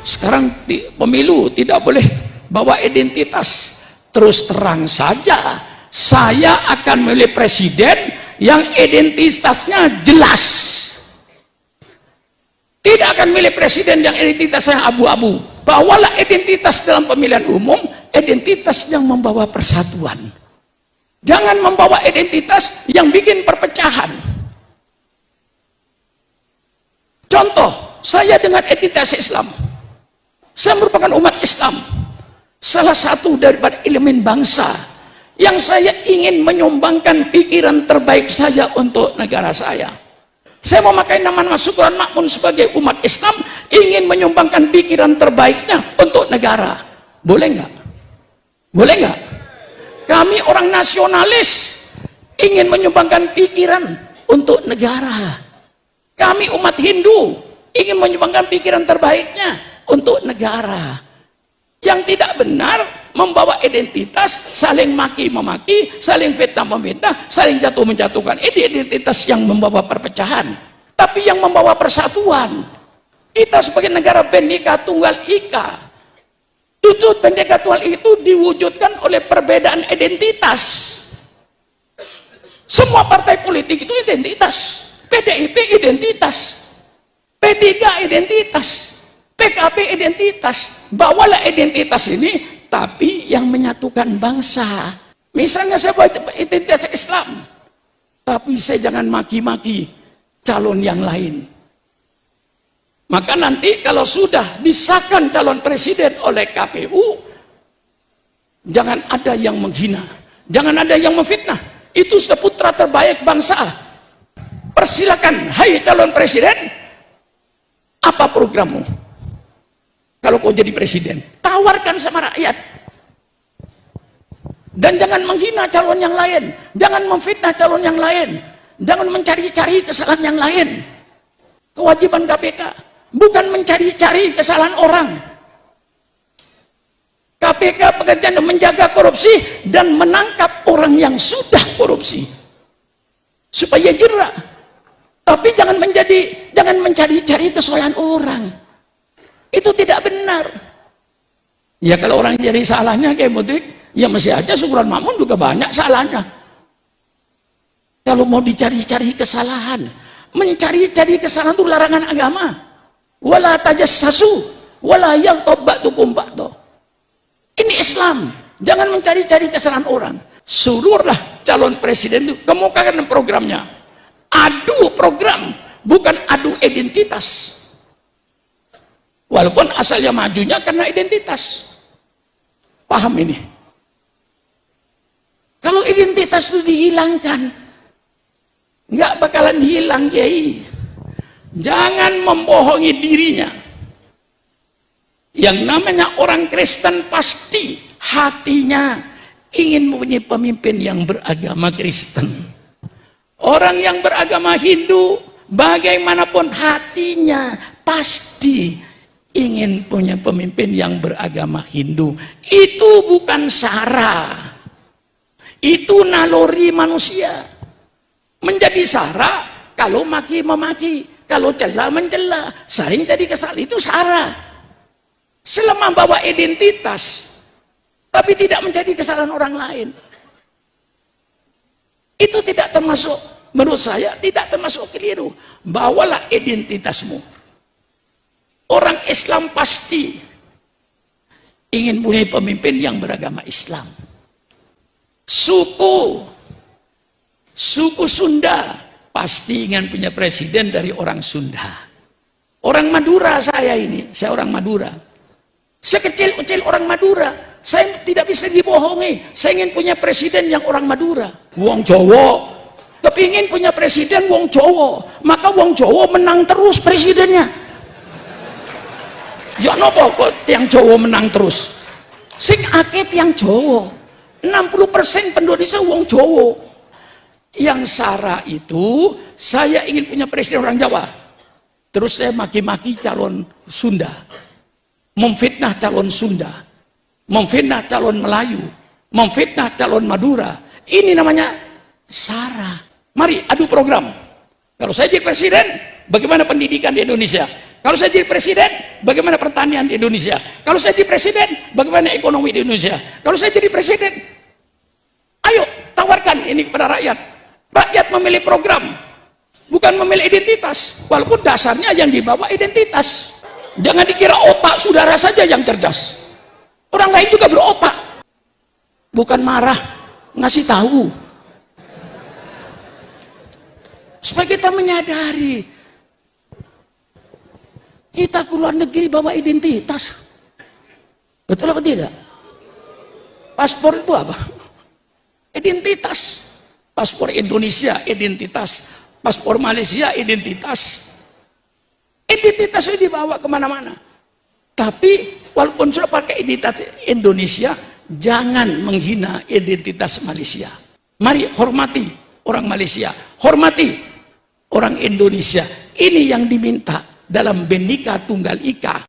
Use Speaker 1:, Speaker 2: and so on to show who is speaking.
Speaker 1: Sekarang pemilu tidak boleh bawa identitas. Terus terang saja, saya akan memilih presiden yang identitasnya jelas. Tidak akan milih presiden yang identitasnya abu-abu. Bawalah identitas dalam pemilihan umum, identitas yang membawa persatuan. Jangan membawa identitas yang bikin perpecahan. Contoh, saya dengan identitas Islam. Saya merupakan umat Islam. Salah satu daripada elemen bangsa yang saya ingin menyumbangkan pikiran terbaik saya untuk negara saya. Saya memakai nama Syukron Makmun sebagai umat Islam, ingin menyumbangkan pikiran terbaiknya untuk negara. Boleh nggak? Boleh nggak? Kami orang nasionalis ingin menyumbangkan pikiran untuk negara. Kami umat Hindu ingin menyumbangkan pikiran terbaiknya untuk negara. Yang tidak benar membawa identitas, saling maki-memaki, saling fitnah-memfitnah, saling jatuh-menjatuhkan. Ini identitas yang membawa perpecahan, tapi yang membawa persatuan. Kita sebagai negara Bhinneka Tunggal Ika, itu Bhinneka Tunggal itu diwujudkan oleh perbedaan identitas. Semua partai politik itu identitas. PDIP identitas, P3 identitas, PKB identitas. Bawalah identitas ini, tapi yang menyatukan bangsa. Misalnya saya buat identitas Islam, tapi saya jangan maki-maki calon yang lain. Maka nanti kalau sudah disahkan calon presiden oleh KPU, jangan ada yang menghina, jangan ada yang memfitnah. Itu sudah putra terbaik bangsa. Persilakan, hai calon presiden, apa programmu? Kalau kau jadi presiden, tawarkan sama rakyat. Dan jangan menghina calon yang lain, jangan memfitnah calon yang lain, jangan mencari-cari kesalahan yang lain. Kewajiban KPK bukan mencari-cari kesalahan orang. KPK pekerjaan menjaga korupsi dan menangkap orang yang sudah korupsi supaya jera. Tapi jangan mencari-cari kesalahan orang. Itu tidak benar. Ya kalau orang jadi salahnya kayak mudik, ya masih aja Syukron Makmun juga banyak salahnya. Kalau mau dicari-cari kesalahan, mencari-cari kesalahan itu larangan agama. Wala tajassasu, wala yaghtab ba'dukum ba'da. Ini Islam. Jangan mencari-cari kesalahan orang. Suruhlah calon presiden itu kemukakan programnya. Adu program, bukan adu identitas. Walaupun asalnya majunya karena identitas. Paham ini? Kalau identitas itu dihilangkan, nggak bakalan hilang, Kiai. Jangan membohongi dirinya. Yang namanya orang Kristen pasti hatinya ingin mempunyai pemimpin yang beragama Kristen. Orang yang beragama Hindu, bagaimanapun hatinya pasti ingin punya pemimpin yang beragama Hindu. Itu bukan sara, itu naluri manusia. Menjadi sara kalau maki-memaki, kalau cela mencela, saling jadi kesal, itu sara. Selama bawa identitas tapi tidak menjadi kesalahan orang lain, itu tidak termasuk, menurut saya tidak termasuk keliru. Bawalah identitasmu. Orang Islam pasti ingin punya pemimpin yang beragama Islam. Suku Sunda pasti ingin punya presiden dari orang Sunda. Orang Madura saya ini, saya orang Madura. Sekecil-kecil orang Madura, saya tidak bisa dibohongi. Saya ingin punya presiden yang orang Madura. Wong Jawa kepingin punya presiden wong Jawa, maka wong Jawa menang terus presidennya. Ya nopo kok tiang Jawa menang terus? Sing akeh tiang Jawa, 60% penduduk Indonesia wong Jawa. Yang sara itu, saya ingin punya presiden orang Jawa, terus saya maki-maki calon Sunda, memfitnah calon Sunda, memfitnah calon Melayu, memfitnah calon Madura. Ini namanya sara. Mari adu program. Kalau saya jadi presiden, bagaimana pendidikan di Indonesia? Kalau saya jadi presiden, bagaimana pertanian di Indonesia? Kalau saya jadi presiden, bagaimana ekonomi di Indonesia? Kalau saya jadi presiden, ayo tawarkan ini kepada rakyat. Rakyat memilih program, bukan memilih identitas. Walaupun dasarnya yang dibawa identitas. Jangan dikira otak saudara saja yang cerdas. Orang lain juga berotak. Bukan marah, ngasih tahu. Supaya kita menyadari, kita keluar negeri bawa identitas. Betul apa tidak? Paspor itu apa? Identitas. Paspor Indonesia, identitas. Paspor Malaysia, identitas. Identitas itu dibawa kemana-mana. Tapi walaupun sudah pakai identitas Indonesia, jangan menghina identitas Malaysia. Mari hormati orang Malaysia, hormati orang Indonesia. Ini yang diminta dalam Bhinneka Tunggal Ika.